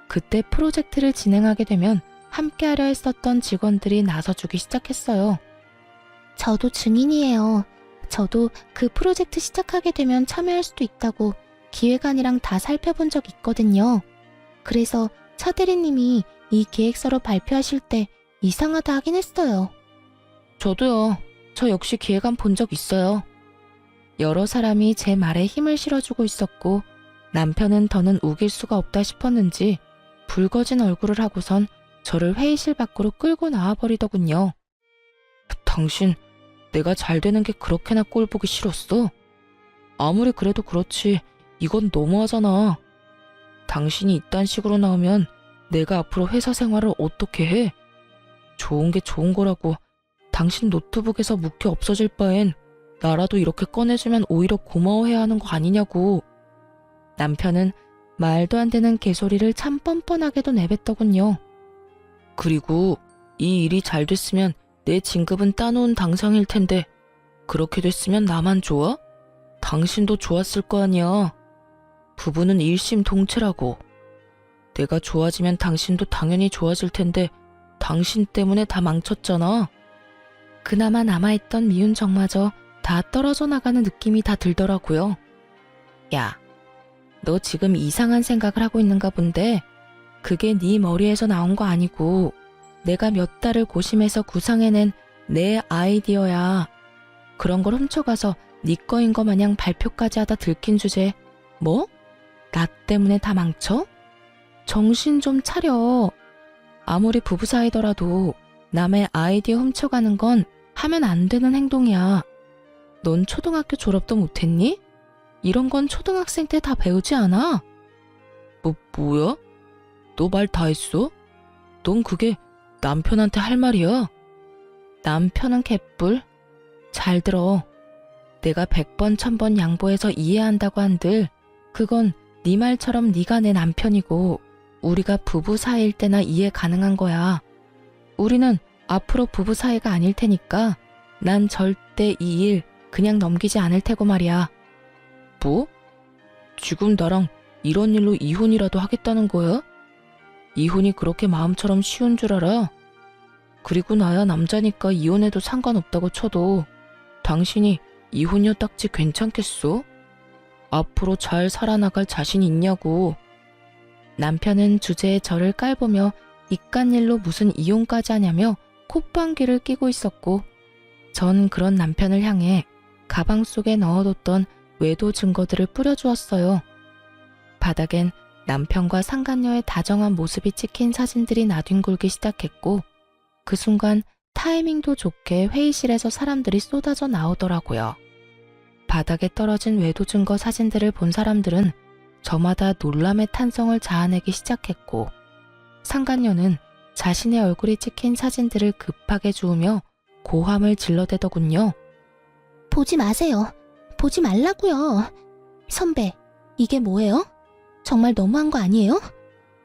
그때 프로젝트를 진행하게 되면 함께하려 했었던 직원들이 나서주기 시작했어요. 저도 증인이에요. 저도 그 프로젝트 시작하게 되면 참여할 수도 있다고 기획안이랑 다 살펴본 적 있거든요. 그래서 차 대리님이 이 계획서로 발표하실 때 이상하다 하긴 했어요. 저도요. 저 역시 기획안 본 적 있어요. 여러 사람이 제 말에 힘을 실어주고 있었고 남편은 더는 우길 수가 없다 싶었는지 붉어진 얼굴을 하고선 저를 회의실 밖으로 끌고 나와버리더군요. 당신, 내가 잘 되는 게 그렇게나 꼴 보기 싫었어? 아무리 그래도 그렇지, 이건 너무하잖아. 당신이 이딴 식으로 나오면 내가 앞으로 회사 생활을 어떻게 해? 좋은 게 좋은 거라고 당신 노트북에서 묵혀 없어질 바엔 나라도 이렇게 꺼내주면 오히려 고마워해야 하는 거 아니냐고. 남편은 말도 안 되는 개소리를 참 뻔뻔하게도 내뱉더군요. 그리고 이 일이 잘 됐으면 내 진급은 따놓은 당상일 텐데 그렇게 됐으면 나만 좋아? 당신도 좋았을 거 아니야. 부부는 일심동체라고. 내가 좋아지면 당신도 당연히 좋아질 텐데 당신 때문에 다 망쳤잖아. 그나마 남아있던 미운 정마저 다 떨어져 나가는 느낌이 다 들더라고요. 야, 너 지금 이상한 생각을 하고 있는가 본데 그게 네 머리에서 나온 거 아니고 내가 몇 달을 고심해서 구상해낸 내 아이디어야. 그런 걸 훔쳐가서 네 거인 거 마냥 발표까지 하다 들킨 주제 뭐? 나 때문에 다 망쳐? 정신 좀 차려. 아무리 부부 사이더라도 남의 아이디어 훔쳐가는 건 하면 안 되는 행동이야. 넌 초등학교 졸업도 못했니? 이런 건 초등학생 때 다 배우지 않아? 뭐야? 너 말 다 했어? 넌 그게 남편한테 할 말이야? 남편은 개뿔? 잘 들어. 내가 100번 1000번 양보해서 이해한다고 한들 그건 네 말처럼 네가 내 남편이고 우리가 부부 사이일 때나 이해 가능한 거야. 우리는 앞으로 부부 사이가 아닐 테니까 난 절대 이 일 그냥 넘기지 않을 테고 말이야. 뭐? 지금 나랑 이런 일로 이혼이라도 하겠다는 거야? 이혼이 그렇게 마음처럼 쉬운 줄 알아? 그리고 나야 남자니까 이혼해도 상관없다고 쳐도 당신이 이혼녀 딱지 괜찮겠어? 앞으로 잘 살아나갈 자신 있냐고. 남편은 주제에 저를 깔보며 이깟일로 무슨 이혼까지 하냐며 콧방귀를 뀌고 있었고 전 그런 남편을 향해 가방 속에 넣어뒀던 외도 증거들을 뿌려주었어요. 바닥엔 남편과 상간녀의 다정한 모습이 찍힌 사진들이 나뒹굴기 시작했고 그 순간 타이밍도 좋게 회의실에서 사람들이 쏟아져 나오더라고요. 바닥에 떨어진 외도 증거 사진들을 본 사람들은 저마다 놀람의 탄성을 자아내기 시작했고 상간녀는 자신의 얼굴이 찍힌 사진들을 급하게 주우며 고함을 질러대더군요. 보지 마세요. 보지 말라고요. 선배, 이게 뭐예요? 정말 너무한 거 아니에요?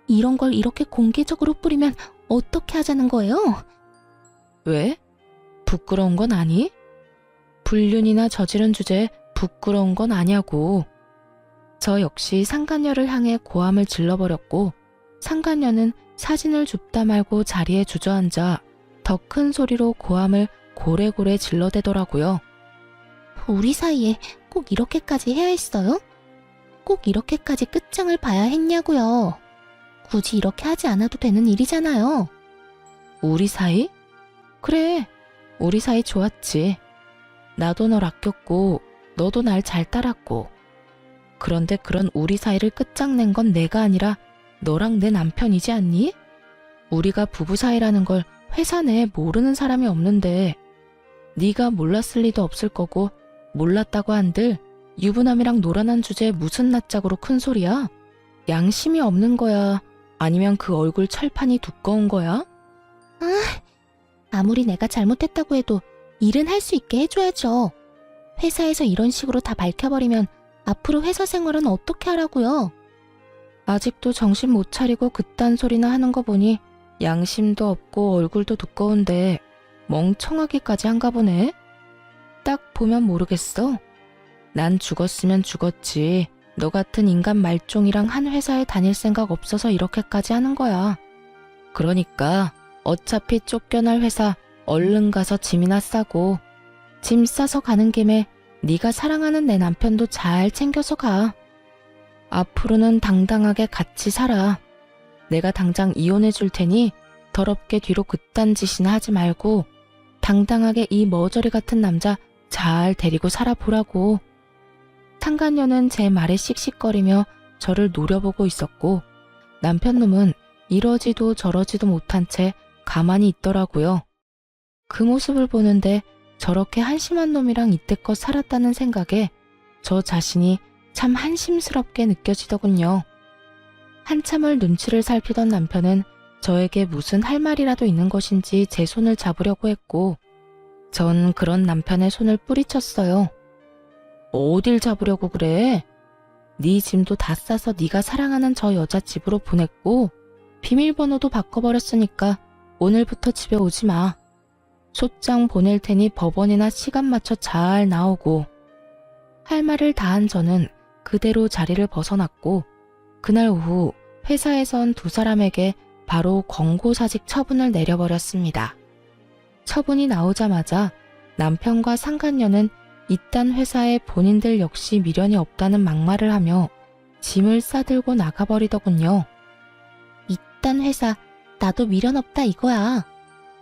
이런 걸 이렇게 공개적으로 뿌리면 어떻게 하자는 거예요? 왜? 부끄러운 건 아니? 불륜이나 저지른 주제에 부끄러운 건 아냐고. 저 역시 상간녀를 향해 고함을 질러버렸고 상간녀는 사진을 줍다 말고 자리에 주저앉아 더 큰 소리로 고함을 고래고래 질러대더라고요. 우리 사이에 꼭 이렇게까지 해야 했어요? 꼭 이렇게까지 끝장을 봐야 했냐고요. 굳이 이렇게 하지 않아도 되는 일이잖아요. 우리 사이? 그래, 우리 사이 좋았지. 나도 널 아꼈고 너도 날 잘 따랐고. 그런데 그런 우리 사이를 끝장낸 건 내가 아니라 너랑 내 남편이지 않니? 우리가 부부 사이라는 걸 회사 내에 모르는 사람이 없는데 네가 몰랐을 리도 없을 거고 몰랐다고 한들 유부남이랑 놀아난 주제에 무슨 낯짝으로 큰 소리야? 양심이 없는 거야? 아니면 그 얼굴 철판이 두꺼운 거야? 아무리 내가 잘못했다고 해도 일은 할 수 있게 해줘야죠. 회사에서 이런 식으로 다 밝혀버리면 앞으로 회사 생활은 어떻게 하라고요? 아직도 정신 못 차리고 그딴 소리나 하는 거 보니 양심도 없고 얼굴도 두꺼운데 멍청하기까지 한가 보네. 딱 보면 모르겠어. 난 죽었으면 죽었지. 너 같은 인간 말종이랑 한 회사에 다닐 생각 없어서 이렇게까지 하는 거야. 그러니까 어차피 쫓겨날 회사 얼른 가서 짐이나 싸고 짐 싸서 가는 김에 네가 사랑하는 내 남편도 잘 챙겨서 가. 앞으로는 당당하게 같이 살아. 내가 당장 이혼해 줄 테니 더럽게 뒤로 그딴 짓이나 하지 말고 당당하게 이 머저리 같은 남자 잘 데리고 살아보라고. 상간녀는 제 말에 씩씩거리며 저를 노려보고 있었고 남편 놈은 이러지도 저러지도 못한 채 가만히 있더라고요. 그 모습을 보는데 저렇게 한심한 놈이랑 이때껏 살았다는 생각에 저 자신이 참 한심스럽게 느껴지더군요. 한참을 눈치를 살피던 남편은 저에게 무슨 할 말이라도 있는 것인지 제 손을 잡으려고 했고, 전 그런 남편의 손을 뿌리쳤어요. 어딜 잡으려고 그래? 네 짐도 다 싸서 네가 사랑하는 저 여자 집으로 보냈고 비밀번호도 바꿔버렸으니까 오늘부터 집에 오지 마. 소장 보낼 테니 법원이나 시간 맞춰 잘 나오고. 할 말을 다한 저는 그대로 자리를 벗어났고, 그날 오후 회사에선 두 사람에게 바로 권고사직 처분을 내려버렸습니다. 처분이 나오자마자 남편과 상간녀는 이딴 회사에 본인들 역시 미련이 없다는 막말을 하며 짐을 싸들고 나가버리더군요. 이딴 회사 나도 미련 없다 이거야.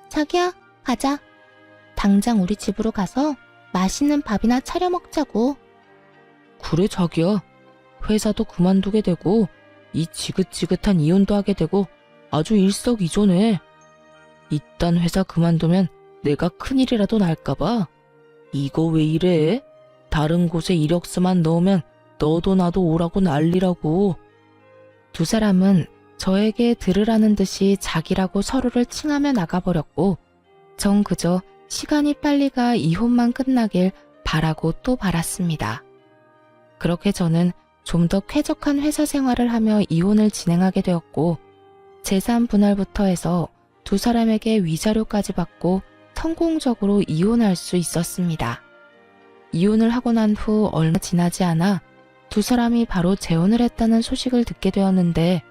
자기야, 가자. 당장 우리 집으로 가서 맛있는 밥이나 차려 먹자고. 그래 자기야. 회사도 그만두게 되고 이 지긋지긋한 이혼도 하게 되고 아주 일석이조네. 이딴 회사 그만두면 내가 큰일이라도 날까봐. 이거 왜 이래? 다른 곳에 이력서만 넣으면 너도 나도 오라고 난리라고. 두 사람은 저에게 들으라는 듯이 자기라고 서로를 칭하며 나가버렸고, 전 그저 시간이 빨리 가 이혼만 끝나길 바라고 또 바랐습니다. 그렇게 저는 좀 더 쾌적한 회사 생활을 하며 이혼을 진행하게 되었고, 재산 분할부터 해서 두 사람에게 위자료까지 받고 성공적으로 이혼할 수 있었습니다. 이혼을 하고 난 후 얼마 지나지 않아 두 사람이 바로 재혼을 했다는 소식을 듣게 되었는데,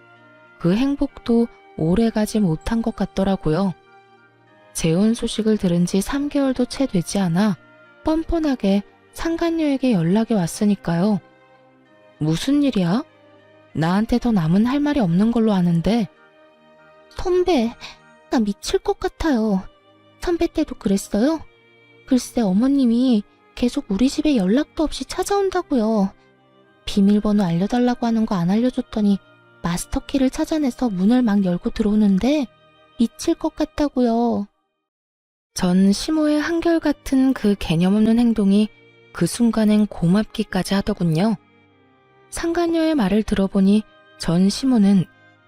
그 행복도 오래 가지 못한 것 같더라고요. 재혼 소식을 들은 지 3개월도 채 되지 않아 뻔뻔하게 상간녀에게 연락이 왔으니까요. 무슨 일이야? 나한테 더 남은 할 말이 없는 걸로 아는데. 선배, 나 미칠 것 같아요. 선배 때도 그랬어요? 글쎄 어머님이 계속 우리 집에 연락도 없이 찾아온다고요. 비밀번호 알려달라고 하는 거 안 알려줬더니 마스터키를 찾아내서 문을 막 열고 들어오는데 미칠 것 같다고요. 전 시모의 한결같은 그 개념 없는 행동이 그 순간엔 고맙기까지 하더군요. 상간녀의 말을 들어보니 전 시모는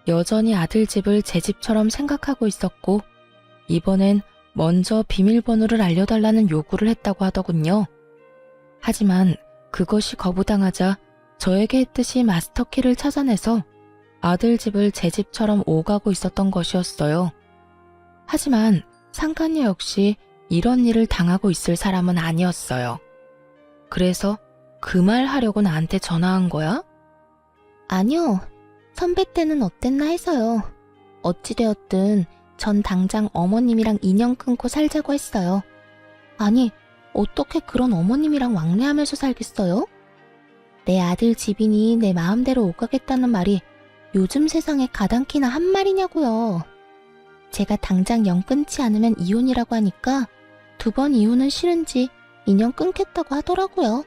여전히 아들 집을 제 집처럼 생각하고 있었고, 이번엔 먼저 비밀번호를 알려달라는 요구를 했다고 하더군요. 하지만 그것이 거부당하자 저에게 했듯이 마스터키를 찾아내서 아들 집을 제 집처럼 오가고 있었던 것이었어요. 하지만 상간녀 역시 이런 일을 당하고 있을 사람은 아니었어요. 그래서 그 말 하려고 나한테 전화한 거야? 아니요. 선배 때는 어땠나 해서요. 어찌되었든 전 당장 어머님이랑 인연 끊고 살자고 했어요. 아니, 어떻게 그런 어머님이랑 왕래하면서 살겠어요? 내 아들 집이니 내 마음대로 오가겠다는 말이 요즘 세상에 가당키나 한 말이냐고요. 제가 당장 영 끊지 않으면 이혼이라고 하니까 2번 이혼은 싫은지 인연 끊겠다고 하더라고요.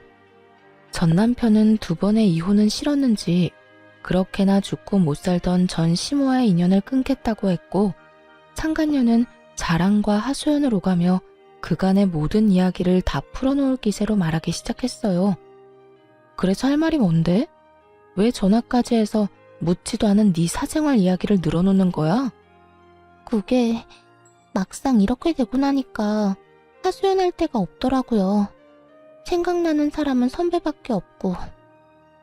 전 남편은 2번의 이혼은 싫었는지 그렇게나 죽고 못 살던 전 시모와의 인연을 끊겠다고 했고, 상간녀는 자랑과 하소연을 오가며 그간의 모든 이야기를 다 풀어놓을 기세로 말하기 시작했어요. 그래서 할 말이 뭔데? 왜 전화까지 해서 묻지도 않은 네 사생활 이야기를 늘어놓는 거야? 그게 막상 이렇게 되고 나니까 하소연할 데가 없더라고요. 생각나는 사람은 선배밖에 없고,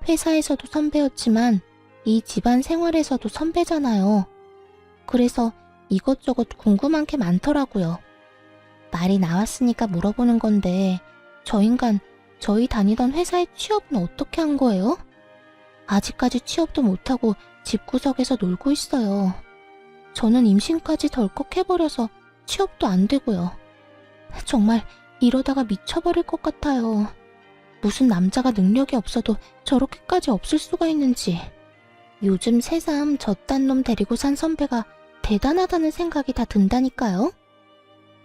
회사에서도 선배였지만 이 집안 생활에서도 선배잖아요. 그래서 이것저것 궁금한 게 많더라고요. 말이 나왔으니까 물어보는 건데, 저 인간 저희 다니던 회사의 취업은 어떻게 한 거예요? 아직까지 취업도 못하고 집구석에서 놀고 있어요. 저는 임신까지 덜컥 해버려서 취업도 안 되고요. 정말 이러다가 미쳐버릴 것 같아요. 무슨 남자가 능력이 없어도 저렇게까지 없을 수가 있는지. 요즘 새삼 저딴 놈 데리고 산 선배가 대단하다는 생각이 다 든다니까요.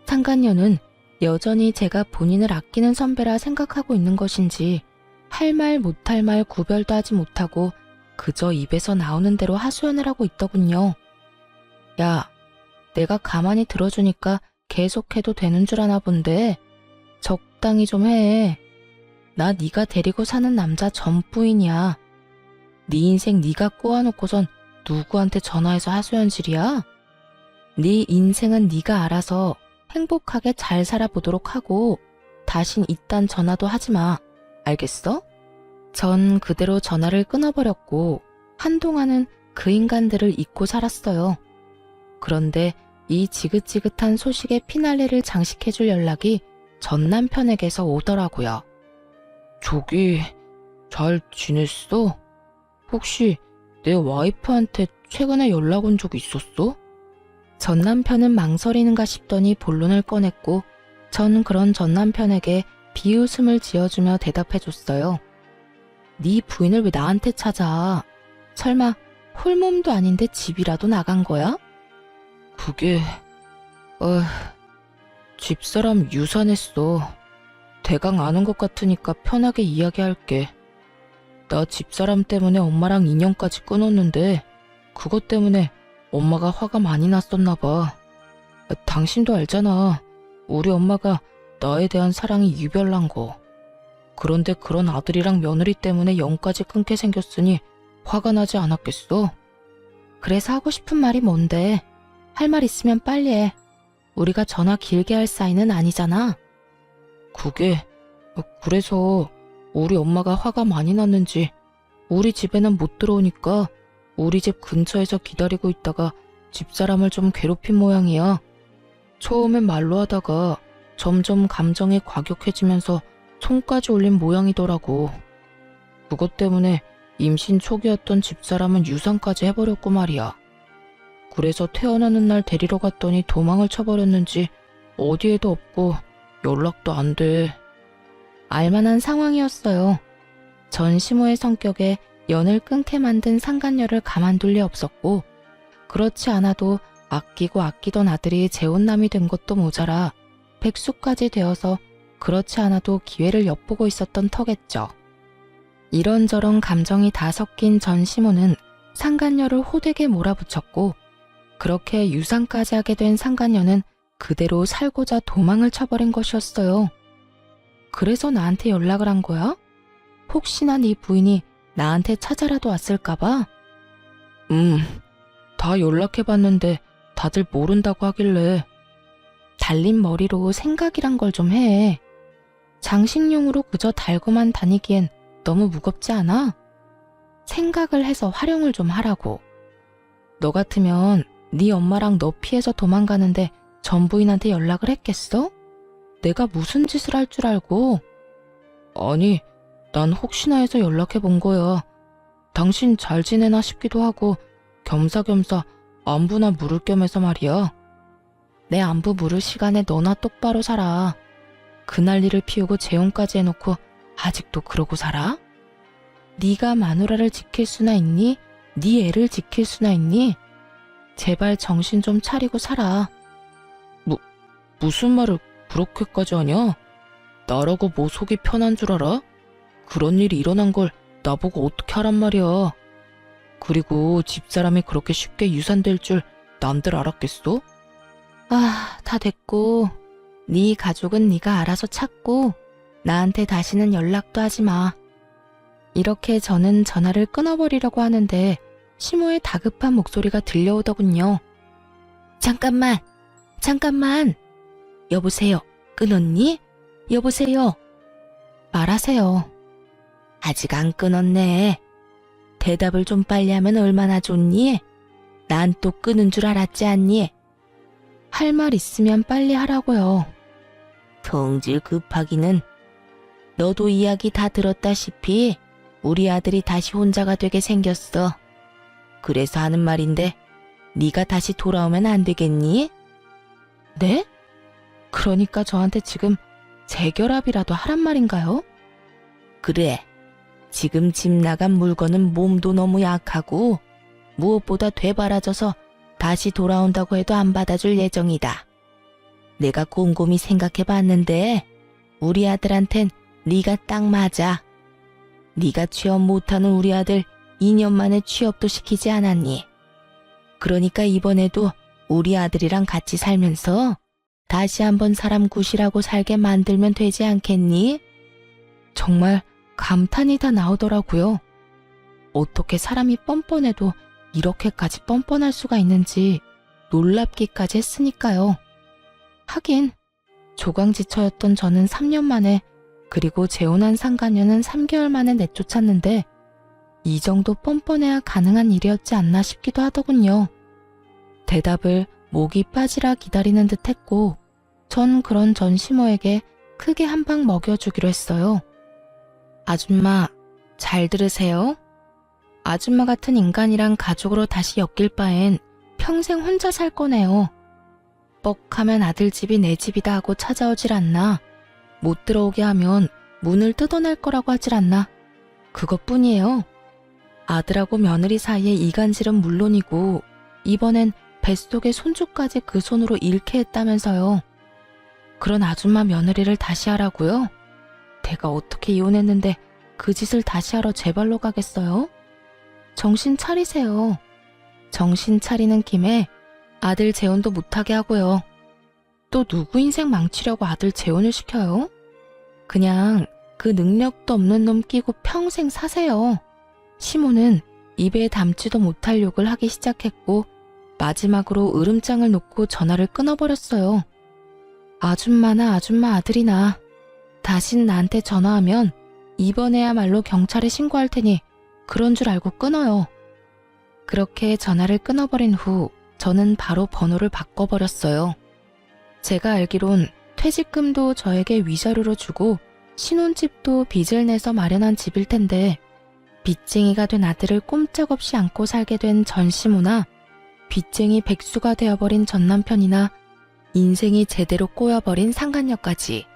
상간녀는 여전히 제가 본인을 아끼는 선배라 생각하고 있는 것인지 할 말 못할 말 구별도 하지 못하고 그저 입에서 나오는 대로 하소연을 하고 있더군요. 야, 내가 가만히 들어주니까 계속해도 되는 줄 아나 본데 적당히 좀 해. 나 네가 데리고 사는 남자 전 부인이야. 네 인생 네가 꼬아놓고선 누구한테 전화해서 하소연질이야? 네 인생은 네가 알아서 행복하게 잘 살아보도록 하고 다신 이딴 전화도 하지 마. 알겠어? 전 그대로 전화를 끊어버렸고 한동안은 그 인간들을 잊고 살았어요. 그런데 이 지긋지긋한 소식의 피날레를 장식해줄 연락이 전 남편에게서 오더라고요. 저기, 잘 지냈어? 혹시 내 와이프한테 최근에 연락 온 적 있었어? 전 남편은 망설이는가 싶더니 본론을 꺼냈고 전 그런 전 남편에게 비웃음을 지어주며 대답해줬어요. 네 부인을 왜 나한테 찾아? 설마 홀몸도 아닌데 집이라도 나간 거야? 그게... 집사람 유산했어. 대강 아는 것 같으니까 편하게 이야기할게. 나 집사람 때문에 엄마랑 인연까지 끊었는데 그것 때문에 엄마가 화가 많이 났었나 봐. 당신도 알잖아. 우리 엄마가 나에 대한 사랑이 유별난 거. 그런데 그런 아들이랑 며느리 때문에 영까지 끊게 생겼으니 화가 나지 않았겠어? 그래서 하고 싶은 말이 뭔데? 할 말 있으면 빨리 해. 우리가 전화 길게 할 사이는 아니잖아. 그게... 그래서 우리 엄마가 화가 많이 났는지 우리 집에는 못 들어오니까 우리 집 근처에서 기다리고 있다가 집사람을 좀 괴롭힌 모양이야. 처음엔 말로 하다가 점점 감정이 과격해지면서 손까지 올린 모양이더라고. 그것 때문에 임신 초기였던 집사람은 유산까지 해버렸고 말이야. 그래서 태어나는 날 데리러 갔더니 도망을 쳐버렸는지 어디에도 없고 연락도 안 돼. 알만한 상황이었어요. 전 시모의 성격에 연을 끊게 만든 상간녀를 가만둘 리 없었고 그렇지 않아도 아끼고 아끼던 아들이 재혼남이 된 것도 모자라 백수까지 되어서 그렇지 않아도 기회를 엿보고 있었던 터겠죠. 이런저런 감정이 다 섞인 전 시모는 상간녀를 호되게 몰아붙였고 그렇게 유산까지 하게 된 상간녀는 그대로 살고자 도망을 쳐버린 것이었어요. 그래서 나한테 연락을 한 거야? 혹시나 네 부인이 나한테 찾아라도 왔을까봐? 다 연락해봤는데 다들 모른다고 하길래. 달린 머리로 생각이란 걸 좀 해. 장식용으로 그저 달고만 다니기엔 너무 무겁지 않아? 생각을 해서 활용을 좀 하라고. 너 같으면 네 엄마랑 너 피해서 도망가는데 전 부인한테 연락을 했겠어? 내가 무슨 짓을 할 줄 알고? 아니, 난 혹시나 해서 연락해본 거야. 당신 잘 지내나 싶기도 하고 겸사겸사 안부나 물을 겸 해서 말이야. 내 안부 물을 시간에 너나 똑바로 살아. 그 난리를 피우고 재혼까지 해놓고 아직도 그러고 살아? 네가 마누라를 지킬 수나 있니? 네 애를 지킬 수나 있니? 제발 정신 좀 차리고 살아. 무슨 말을 그렇게까지 하냐? 나라고 뭐 속이 편한 줄 알아? 그런 일이 일어난 걸 나보고 어떻게 하란 말이야. 그리고 집사람이 그렇게 쉽게 유산될 줄 남들 알았겠어? 다 됐고 네 가족은 네가 알아서 찾고 나한테 다시는 연락도 하지 마. 이렇게 저는 전화를 끊어버리려고 하는데 시모의 다급한 목소리가 들려오더군요. 잠깐만. 여보세요. 끊었니? 여보세요. 말하세요. 아직 안 끊었네. 대답을 좀 빨리 하면 얼마나 좋니? 난 또 끊은 줄 알았지 않니? 할 말 있으면 빨리 하라고요. 성질 급하기는. 너도 이야기 다 들었다시피 우리 아들이 다시 혼자가 되게 생겼어. 그래서 하는 말인데 네가 다시 돌아오면 안 되겠니? 네? 그러니까 저한테 지금 재결합이라도 하란 말인가요? 그래. 지금 집 나간 물건은 몸도 너무 약하고 무엇보다 되바라져서 다시 돌아온다고 해도 안 받아줄 예정이다. 내가 곰곰이 생각해봤는데 우리 아들한텐 네가 딱 맞아. 네가 취업 못하는 우리 아들 2년 만에 취업도 시키지 않았니? 그러니까 이번에도 우리 아들이랑 같이 살면서 다시 한번 사람 구실하고 살게 만들면 되지 않겠니? 정말 감탄이 다 나오더라고요. 어떻게 사람이 뻔뻔해도 이렇게까지 뻔뻔할 수가 있는지 놀랍기까지 했으니까요. 하긴 조강지처였던 저는 3년 만에, 그리고 재혼한 상가녀는 3개월 만에 내쫓았는데 이 정도 뻔뻔해야 가능한 일이었지 않나 싶기도 하더군요. 대답을 목이 빠지라 기다리는 듯 했고 전 그런 전시모에게 크게 한 방 먹여주기로 했어요. 아줌마, 잘 들으세요. 아줌마 같은 인간이랑 가족으로 다시 엮일 바엔 평생 혼자 살 거네요. 뻑하면 아들 집이 내 집이다 하고 찾아오질 않나. 못 들어오게 하면 문을 뜯어낼 거라고 하질 않나. 그것뿐이에요. 아들하고 며느리 사이의 이간질은 물론이고 이번엔 뱃속의 손주까지 그 손으로 잃게 했다면서요. 그런 아줌마 며느리를 다시 하라고요? 내가 어떻게 이혼했는데 그 짓을 다시 하러 제 발로 가겠어요? 정신 차리세요. 정신 차리는 김에 아들 재혼도 못하게 하고요. 또 누구 인생 망치려고 아들 재혼을 시켜요? 그냥 그 능력도 없는 놈 끼고 평생 사세요. 시모는 입에 담지도 못할 욕을 하기 시작했고 마지막으로 으름장을 놓고 전화를 끊어버렸어요. 아줌마나 아줌마 아들이나 다신 나한테 전화하면 이번에야말로 경찰에 신고할 테니 그런 줄 알고 끊어요. 그렇게 전화를 끊어버린 후 저는 바로 번호를 바꿔버렸어요. 제가 알기론 퇴직금도 저에게 위자료로 주고 신혼집도 빚을 내서 마련한 집일 텐데 빚쟁이가 된 아들을 꼼짝없이 안고 살게 된 전시모나 빚쟁이 백수가 되어버린 전남편이나 인생이 제대로 꼬여버린 상간녀까지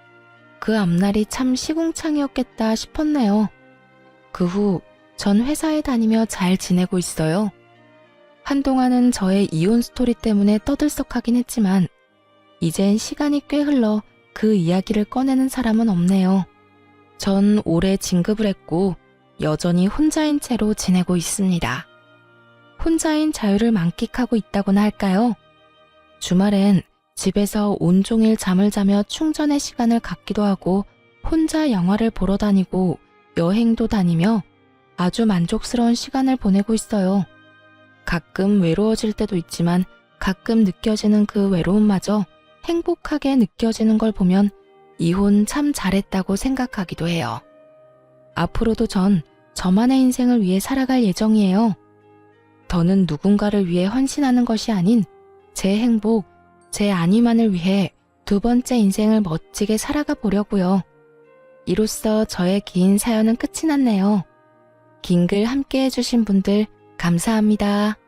그 앞날이 참 시궁창이었겠다 싶었네요. 그 후 전 회사에 다니며 잘 지내고 있어요. 한동안은 저의 이혼 스토리 때문에 떠들썩하긴 했지만 이젠 시간이 꽤 흘러 그 이야기를 꺼내는 사람은 없네요. 전 올해 진급을 했고 여전히 혼자인 채로 지내고 있습니다. 혼자인 자유를 만끽하고 있다고나 할까요? 주말엔 집에서 온종일 잠을 자며 충전의 시간을 갖기도 하고 혼자 영화를 보러 다니고 여행도 다니며 아주 만족스러운 시간을 보내고 있어요. 가끔 외로워질 때도 있지만 가끔 느껴지는 그 외로움마저 행복하게 느껴지는 걸 보면 이혼 참 잘했다고 생각하기도 해요. 앞으로도 전 저만의 인생을 위해 살아갈 예정이에요. 더는 누군가를 위해 헌신하는 것이 아닌 제 행복, 제 안위만을 위해 두 번째 인생을 멋지게 살아가 보려고요. 이로써 저의 긴 사연은 끝이 났네요. 긴 글 함께 해주신 분들 감사합니다.